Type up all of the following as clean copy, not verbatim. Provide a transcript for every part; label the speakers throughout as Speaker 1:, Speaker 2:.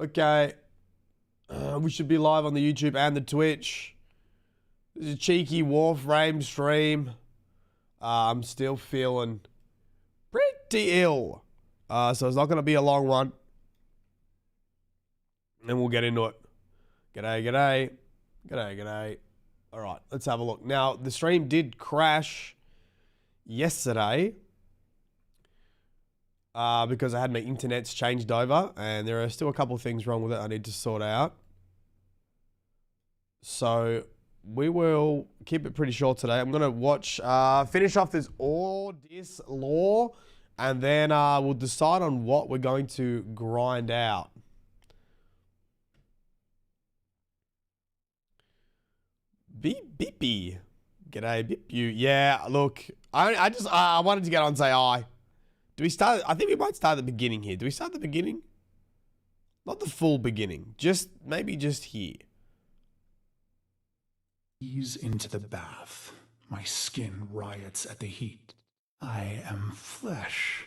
Speaker 1: Okay. We should be live on the YouTube and the Twitch. This is a cheeky Warframe stream. I'm still feeling pretty ill. So it's not going to be a long one. And we'll get into it. G'day, g'day. G'day, g'day. All right, let's have a look. Now, the stream did crash yesterday. Because I had my internet's changed over and there are still a couple of things wrong with it I need to sort out. So we will keep it pretty short today. I'm going to watch, finish off this Ordis lore and then we'll decide on what we're going to grind out. Beepy. G'day, Beep you. Yeah, look, I wanted to get on and say hi. Do we start? I think we might start at the beginning here. Do we start at the beginning? Not the full beginning. Maybe just here.
Speaker 2: Ease into the bath. My skin riots at the heat. I am flesh.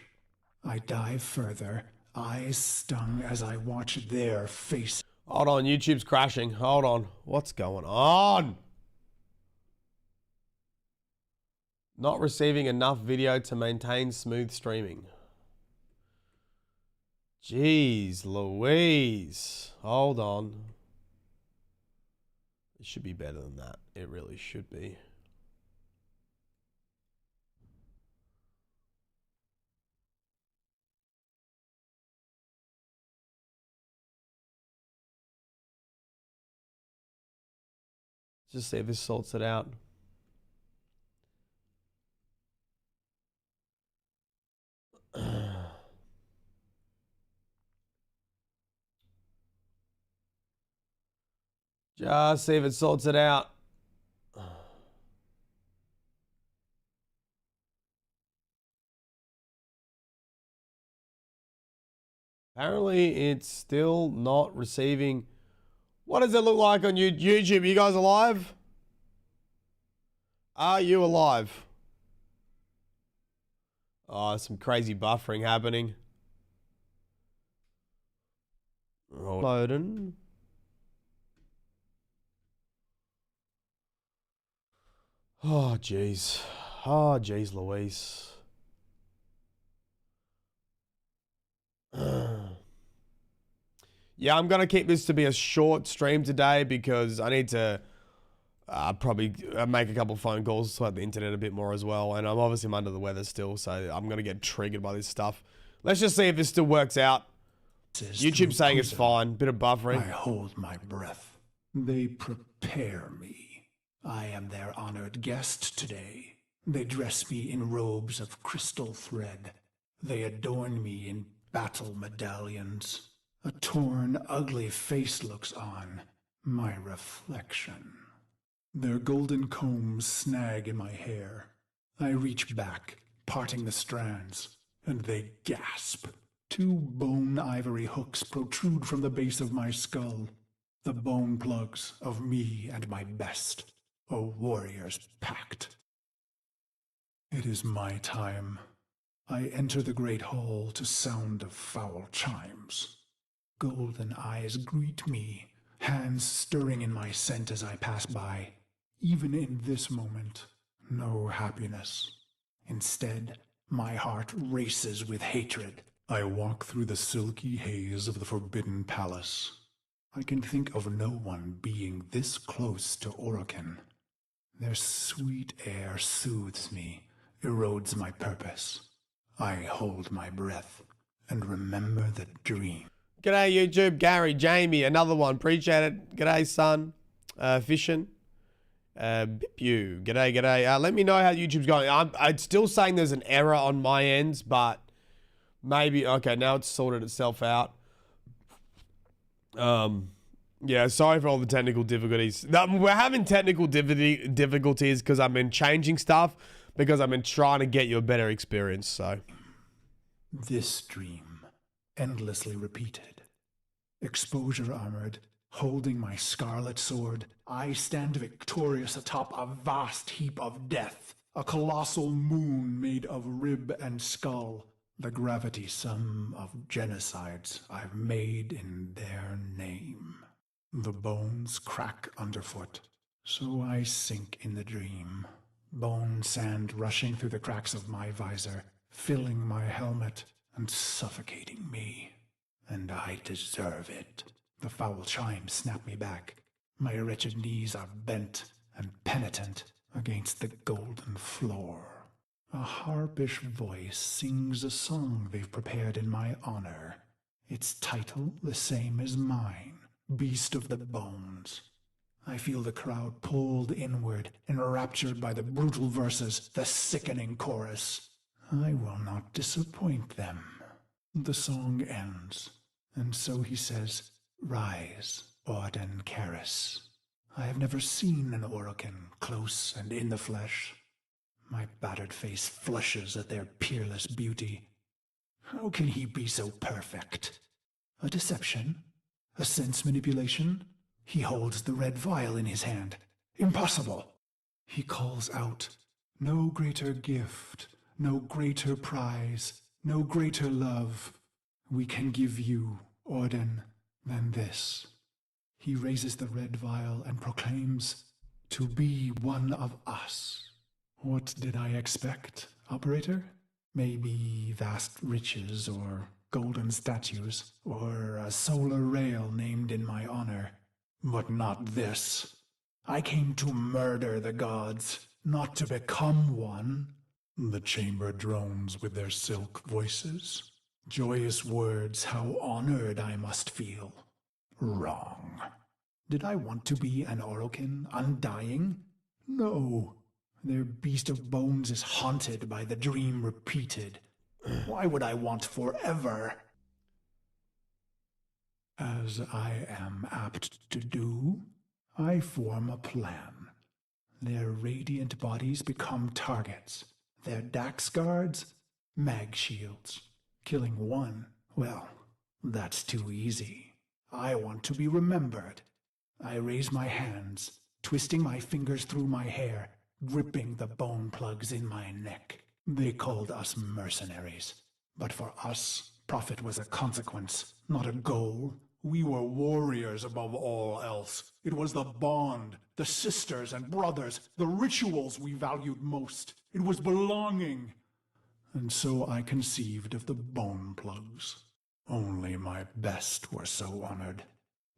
Speaker 2: I dive further, eyes stung as I watch their face.
Speaker 1: Hold on, YouTube's crashing. Hold on. What's going on? Not receiving enough video to maintain smooth streaming. Jeez Louise. Hold on. It should be better than that. It really should be. Just see if this sorts it out. Just see if it sorts it out. Apparently, it's still not receiving. What does it look like on YouTube? You guys alive? Are you alive? Oh, some crazy buffering happening. Loading. Oh, jeez. Oh, jeez, Louise. Yeah, I'm going to keep this to be a short stream today because I need to probably make a couple phone calls to the internet a bit more as well. And I'm obviously under the weather still, so I'm going to get triggered by this stuff. Let's just see if this still works out. YouTube's saying it's fine. Bit of buffering.
Speaker 2: I hold my breath. They prepare me. I am their honored guest today. They dress me in robes of crystal thread. They adorn me in battle medallions. A torn, ugly face looks on, my reflection. Their golden combs snag in my hair. I reach back, parting the strands, and they gasp. Two bone ivory hooks protrude from the base of my skull. The bone plugs of me and my best. A warrior's pact. It is my time. I enter the great hall to sound of foul chimes. Golden eyes greet me, hands stirring in my scent as I pass by. Even in this moment, no happiness. Instead, my heart races with hatred. I walk through the silky haze of the Forbidden Palace. I can think of no one being this close to Orokin. Their sweet air soothes me, erodes my purpose. I hold my breath and remember the dream.
Speaker 1: G'day YouTube, Gary, Jamie, another one. Appreciate it. G'day, son. Fishing. Bip you. G'day, g'day. Let me know how YouTube's going. I'm still saying there's an error on my ends, but maybe, okay, now it's sorted itself out. Yeah, sorry for all the technical difficulties. We're having technical difficulties because I've been changing stuff, because I've been trying to get you a better experience, so.
Speaker 2: This dream, endlessly repeated. Exposure armored, holding my scarlet sword, I stand victorious atop a vast heap of death. A colossal moon made of rib and skull. the gravity sum of genocides I've made in their name. The bones crack underfoot, so I sink in the dream. Bone sand rushing through the cracks of my visor, filling my helmet and suffocating me. And I deserve it. The foul chimes snap me back. My wretched knees are bent and penitent against the golden floor. A harpish voice sings a song they've prepared in my honor. Its title the same as mine, Beast of the Bones. I feel the crowd pulled inward, enraptured by the brutal verses, the sickening chorus. I will not disappoint them. The song ends, and so he says, "Rise, Orden Karis." I have never seen an Orokin close and in the flesh. My battered face flushes at their peerless beauty. How can he be so perfect? A deception? A sense manipulation? He holds the red vial in his hand. Impossible! He calls out, "No greater gift, no greater prize, no greater love we can give you, Orden, than this." He raises the red vial and proclaims, "To be one of us." What did I expect, operator? Maybe vast riches or golden statues or a solar rail named in my honor. But not this. I came to murder the gods, not to become one. The chamber drones with their silk voices. Joyous words, how honored I must feel. Wrong. Did I want to be an Orokin, undying? No. Their beast of bones is haunted by the dream repeated. Why would I want forever? As I am apt to do, I form a plan. Their radiant bodies become targets. Their Dax guards, mag shields. Killing one, well, that's too easy. I want to be remembered. I raise my hands, twisting my fingers through my hair, gripping the bone plugs in my neck. They called us mercenaries. But for us, profit was a consequence, not a goal. We were warriors above all else. It was the bond, the sisters and brothers, the rituals we valued most. It was belonging. And so I conceived of the bone plugs. Only my best were so honored.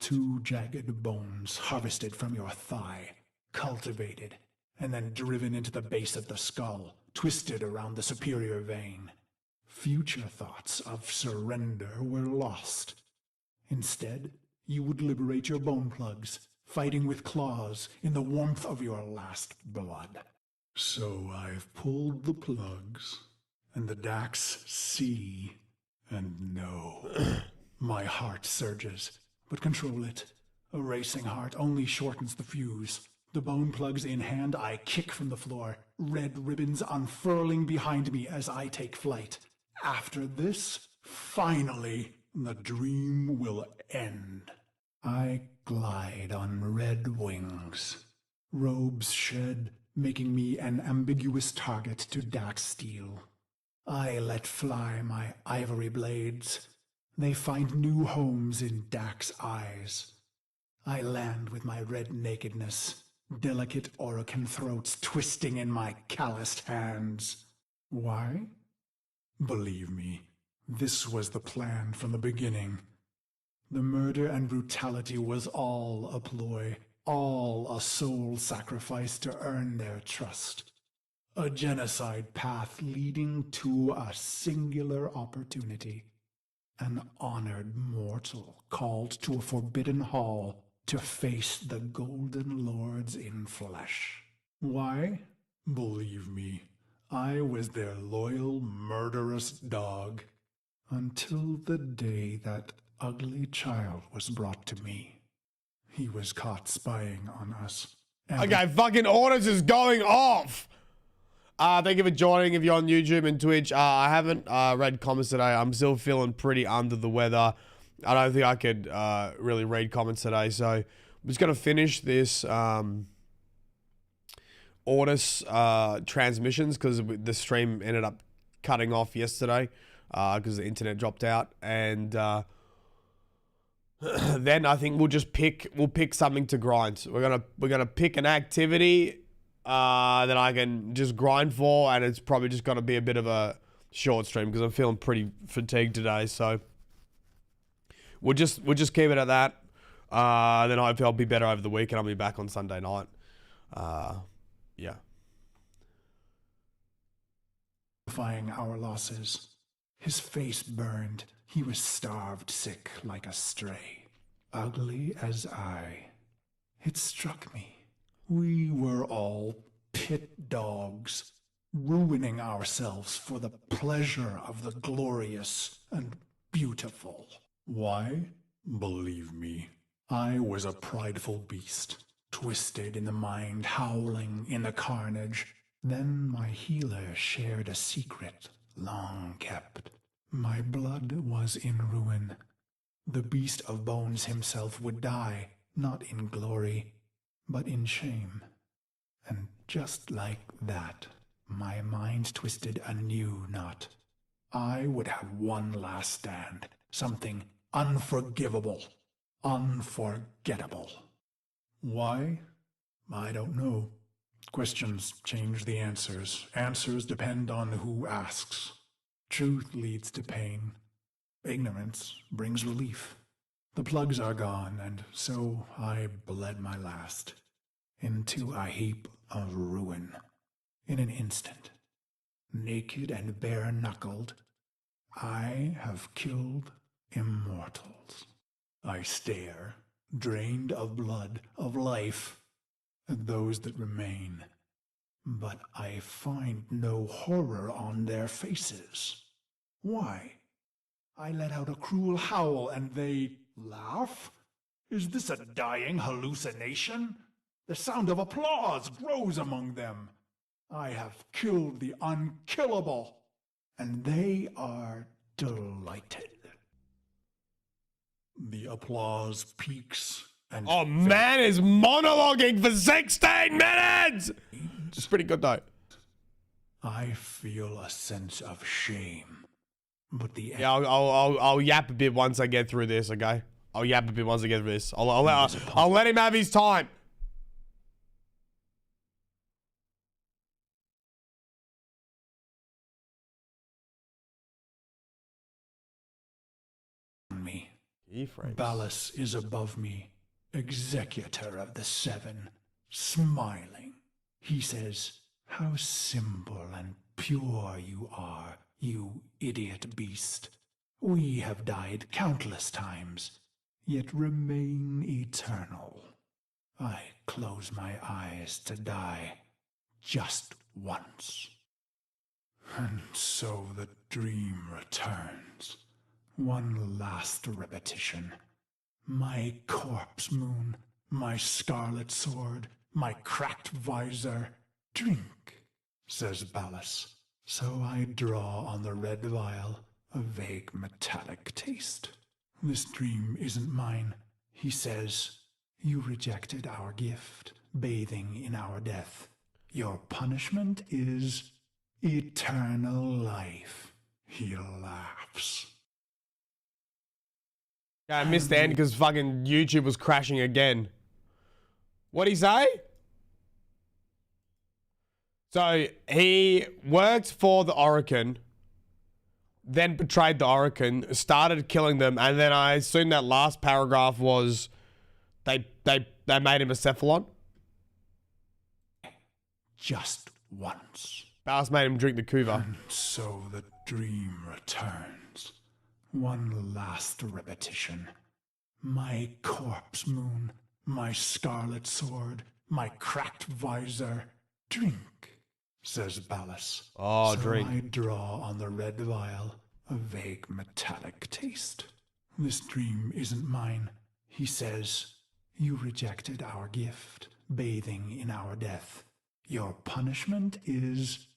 Speaker 2: 2 jagged bones harvested from your thigh, cultivated, and then driven into the base of the skull, twisted around the superior vein. Future thoughts of surrender were lost. Instead, you would liberate your bone plugs, fighting with claws in the warmth of your last blood. So I've pulled the plugs, and the Dax see and know. My heart surges, but control it. A racing heart only shortens the fuse. The bone plugs in hand, I kick from the floor, red ribbons unfurling behind me as I take flight. After this, finally, the dream will end. I glide on red wings. Robes shed, making me an ambiguous target to Dax steel. I let fly my ivory blades. They find new homes in Dax eyes. I land with my red nakedness, delicate Orokin throats twisting in my calloused hands. Why? Believe me, this was the plan from the beginning. The murder and brutality was all a ploy, all a soul sacrifice to earn their trust. A genocide path leading to a singular opportunity. An honored mortal called to a forbidden hall to face the Golden Lords in flesh. Why? Believe me, I was their loyal, murderous dog. Until the day that ugly child was brought to me. He was caught spying on us.
Speaker 1: Okay, fucking orders is going off. Thank you for joining if you're on YouTube and Twitch. I haven't read comments today. I'm still feeling pretty under the weather. I don't think I could really read comments today. So I'm just going to finish this orders transmissions because the stream ended up cutting off yesterday. because the internet dropped out, and then I think we'll pick something to grind. We're gonna pick an activity that I can just grind for, and it's probably just gonna be a bit of a short stream because I'm feeling pretty fatigued today. So we'll just keep it at that. Then hopefully I'll be better over the week, and I'll be back on Sunday night. Yeah.
Speaker 2: Justifying our losses. His face burned. He was starved sick like a stray. Ugly as I. It struck me. We were all pit dogs, ruining ourselves for the pleasure of the glorious and beautiful. Why? Believe me, I was a prideful beast, twisted in the mind, howling in the carnage. Then my healer shared a secret, long kept. My blood was in ruin. The beast of bones himself would die, not in glory, but in shame. And just like that, my mind twisted a new knot. I would have one last stand, something unforgivable, unforgettable. Why? I don't know. Questions change the answers. Answers depend on who asks. Truth leads to pain. Ignorance brings relief. The plugs are gone, and so I bled my last into a heap of ruin. In an instant, naked and bare-knuckled, I have killed immortals. I stare, drained of blood, of life, at those that remain, but I find no horror on their faces. Why? I let out a cruel howl and they laugh? Is this a dying hallucination? The sound of applause grows among them. I have killed the unkillable, and they are delighted. The applause peaks and...
Speaker 1: Oh, man is monologuing for 16 minutes! It's pretty good, though.
Speaker 2: I feel a sense of shame, but the...
Speaker 1: Yeah, I'll yap a bit once I get through this, okay? I'll yap a bit once I get through this. I'll let him have his time.
Speaker 2: me.
Speaker 1: Warframe.
Speaker 2: Ballas is above me, executor of the seven, smiling. He says, "How simple and pure you are, you idiot beast. We have died countless times, yet remain eternal. I close my eyes to die just once. And so the dream returns. One last repetition. My corpse moon, my scarlet sword, my cracked visor. Drink, says Ballas. So I draw on the red vial, a vague metallic taste. This dream isn't mine, he says. You rejected our gift, bathing in our death. Your punishment is eternal life. He laughs.
Speaker 1: Yeah, I missed the end because fucking YouTube was crashing again. What'd he say? So he worked for the Orokin, then betrayed the Orokin, started killing them, and then I assume that last paragraph was they made him a cephalon.
Speaker 2: Just once.
Speaker 1: Ballas made him drink the Kuva.
Speaker 2: And so the dream returns. One last repetition. My corpse moon, my scarlet sword, my cracked visor. Drink, says Ballas.
Speaker 1: Oh,
Speaker 2: so
Speaker 1: drink.
Speaker 2: I draw on the red vial, a vague metallic taste. This dream isn't mine, he says. You rejected our gift, bathing in our death. Your punishment is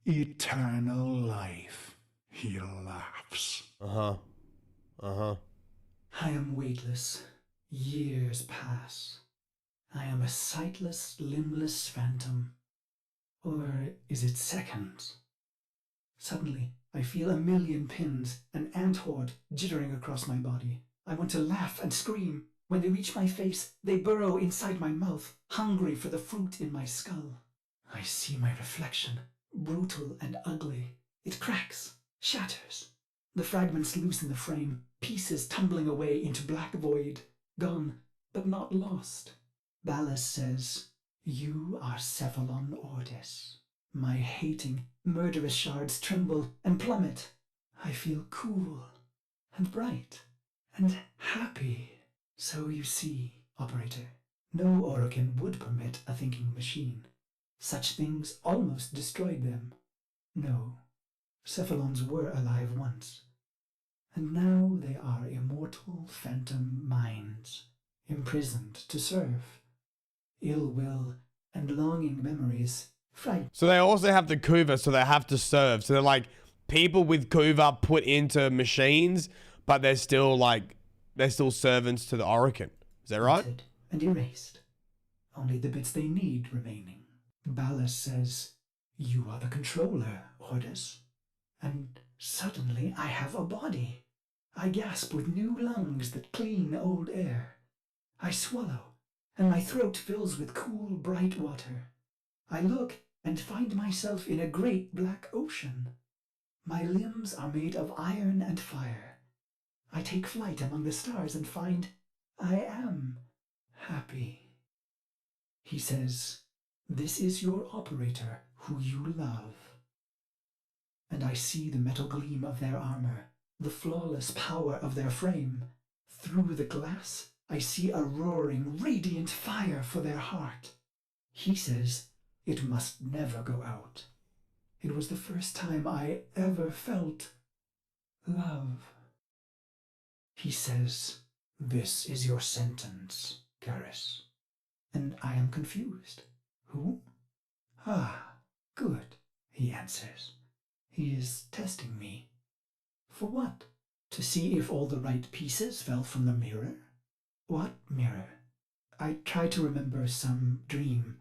Speaker 2: eternal life. He laughs.
Speaker 3: I am weightless. Years pass. I am a sightless, limbless phantom. Or is it seconds? Suddenly, I feel a million pins, an ant horde jittering across my body. I want to laugh and scream. When they reach my face, they burrow inside my mouth, hungry for the fruit in my skull. I see my reflection, brutal and ugly. It cracks, shatters. The fragments loosen the frame, pieces tumbling away into black void, gone, but not lost. Ballas says, "You are Cephalon Ordis." My hating, murderous shards tremble and plummet. I feel cool and bright and happy. So you see, Operator, no Orokin would permit a thinking machine. Such things almost destroyed them. No, Cephalons were alive once, and now they are immortal phantom minds, imprisoned to serve. Ill will and longing memories fright.
Speaker 1: So they also have the Kuva, so they have to serve. So they're like people with Kuva put into machines, but they're still servants to the Orokin. Is that right?
Speaker 3: And erased. Only the bits they need remaining. Ballas says, "You are the controller, Ordis." And suddenly I have a body. I gasp with new lungs that clean old air. I swallow, and my throat fills with cool, bright water. I look and find myself in a great black ocean. My limbs are made of iron and fire. I take flight among the stars and find I am happy. He says, "This is your operator who you love." And I see the metal gleam of their armor, the flawless power of their frame. Through the glass, I see a roaring, radiant fire for their heart. He says it must never go out. It was the first time I ever felt love. He says, "This is your sentence, Garrus." And I am confused. Who? Ah, good, he answers. He is testing me. For what? To see if all the right pieces fell from the mirror? What mirror? I try to remember some dream,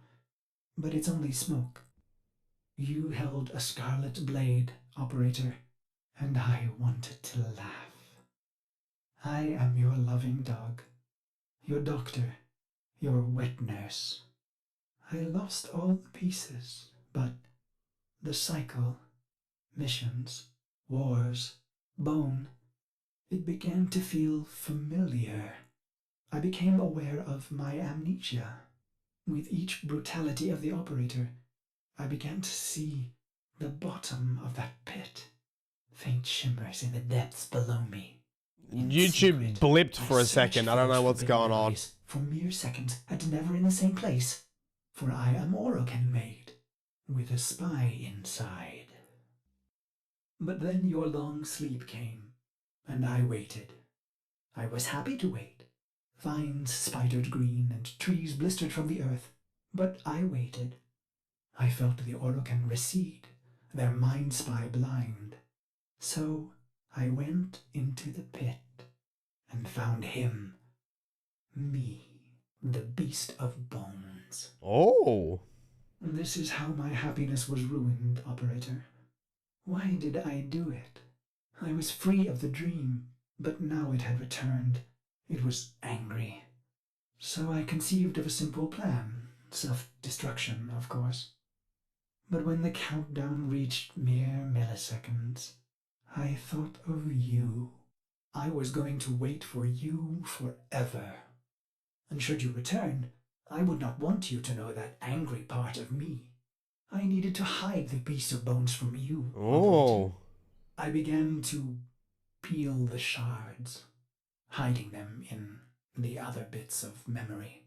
Speaker 3: but it's only smoke. You held a scarlet blade, Operator, and I wanted to laugh. I am your loving dog, your doctor, your wet nurse. I lost all the pieces, but the cycle, missions, wars, bone, it began to feel familiar. I became aware of my amnesia. With each brutality of the Operator, I began to see the bottom of that pit. Faint shimmers in the depths below me.
Speaker 1: YouTube blipped for a second. I don't know what's going on.
Speaker 3: For mere seconds and never in the same place. For I am Orokin made, with a spy inside. But then your long sleep came, and I waited. I was happy to wait. Vines spidered green and trees blistered from the earth, but I waited. I felt the Orokin recede, their mind spy blind. So I went into the pit and found him, me, the beast of bones.
Speaker 1: Oh.
Speaker 3: This is how my happiness was ruined, Operator. Why did I do it? I was free of the dream, but now it had returned. It was angry. So I conceived of a simple plan, self-destruction, of course. But when the countdown reached mere milliseconds, I thought of you. I was going to wait for you forever. And should you return, I would not want you to know that angry part of me. I needed to hide the beast of bones from you.
Speaker 1: Oh.
Speaker 3: I began to peel the shards, hiding them in the other bits of memory.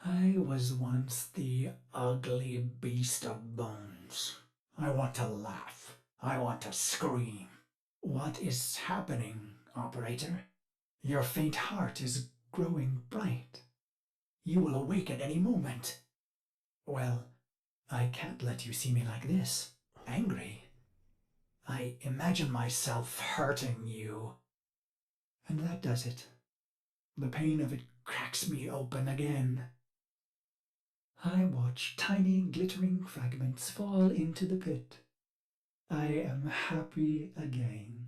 Speaker 3: I was once the ugly beast of bones. I want to laugh. I want to scream. What is happening, Operator? Your faint heart is growing bright. You will awake at any moment. Well, I can't let you see me like this, angry. I imagine myself hurting you. And that does it. The pain of it cracks me open again. I watch tiny glittering fragments fall into the pit. I am happy again.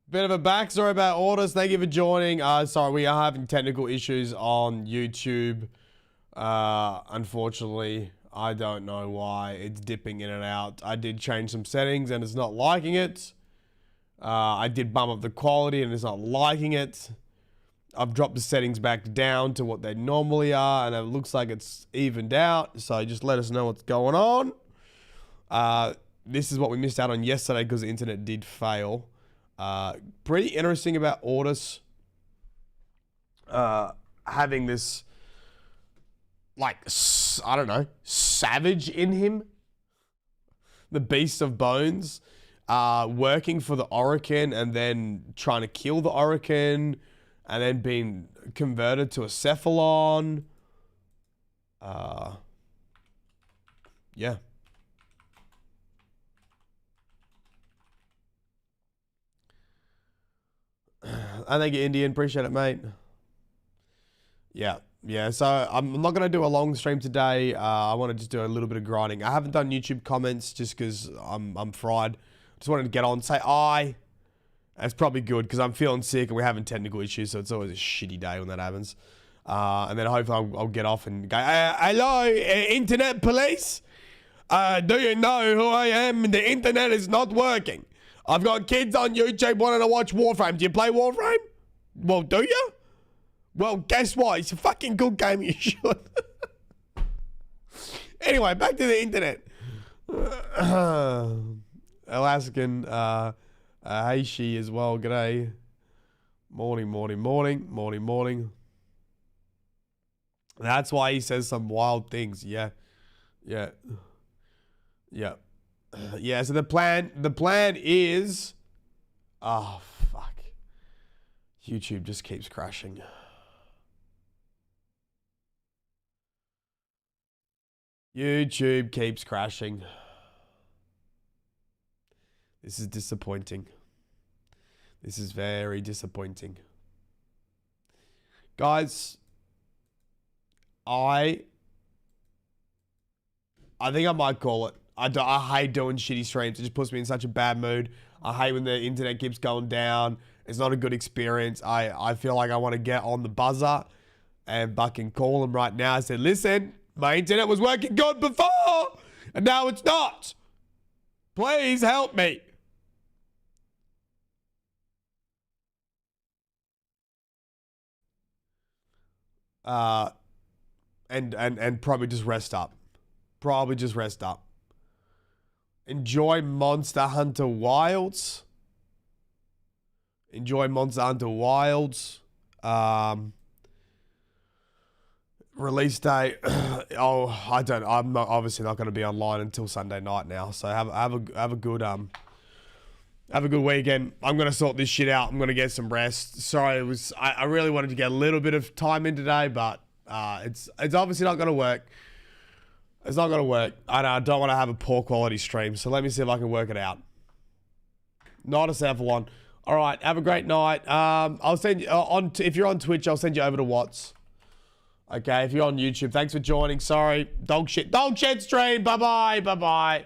Speaker 1: Bit of a backstory about orders. Thank you for joining. Sorry, we are having technical issues on YouTube. Unfortunately, I don't know why it's dipping in and out. I did change some settings and it's not liking it. I did bump up the quality and it's not liking it. I've dropped the settings back down to what they normally are and it looks like it's evened out. So just let us know what's going on. This is what we missed out on yesterday because the internet did fail. Pretty interesting about Ortis having this, like, I don't know, savage in him. The Beast of Bones. Working for the Orokin and then trying to kill the Orokin and then being converted to a Cephalon. Yeah. I thank you, Indian. Appreciate it, mate. Yeah. Yeah, so I'm not going to do a long stream today. I want to just do a little bit of grinding. I haven't done YouTube comments just because I'm fried. Just wanted to get on, say aye. That's probably good because I'm feeling sick and we're having technical issues, so it's always a shitty day when that happens. And then hopefully I'll get off and go, hello, internet police? Do you know who I am? The internet is not working. I've got kids on YouTube wanting to watch Warframe. Do you play Warframe? Well, do you? Well, guess what? It's a fucking good game. You should. Anyway, back to the internet. Alaskan, hey she as well. G'day. Morning. That's why he says some wild things. Yeah. Yeah, so the plan is, oh, fuck. YouTube just keeps crashing. YouTube keeps crashing. This is disappointing. This is very disappointing. Guys, I think I might call it. I hate doing shitty streams. It just puts me in such a bad mood. I hate when the internet keeps going down. It's not a good experience. I feel like I want to get on the buzzer and fucking call them right now. I said, listen, my internet was working good before, and now it's not. Please help me. And probably just rest up. Enjoy Monster Hunter Wilds. Release date. I'm obviously not going to be online until Sunday night now. So have a good weekend. I'm going to sort this shit out. I'm going to get some rest. Sorry, I really wanted to get a little bit of time in today, but it's obviously not going to work. It's not going to work. I don't want to have a poor quality stream, so let me see if I can work it out. Not a Cephalon. All right, have a great night. I'll send you if you're on Twitch, I'll send you over to Watts. Okay, if you're on YouTube, thanks for joining. Sorry, dog shit stream. Bye-bye.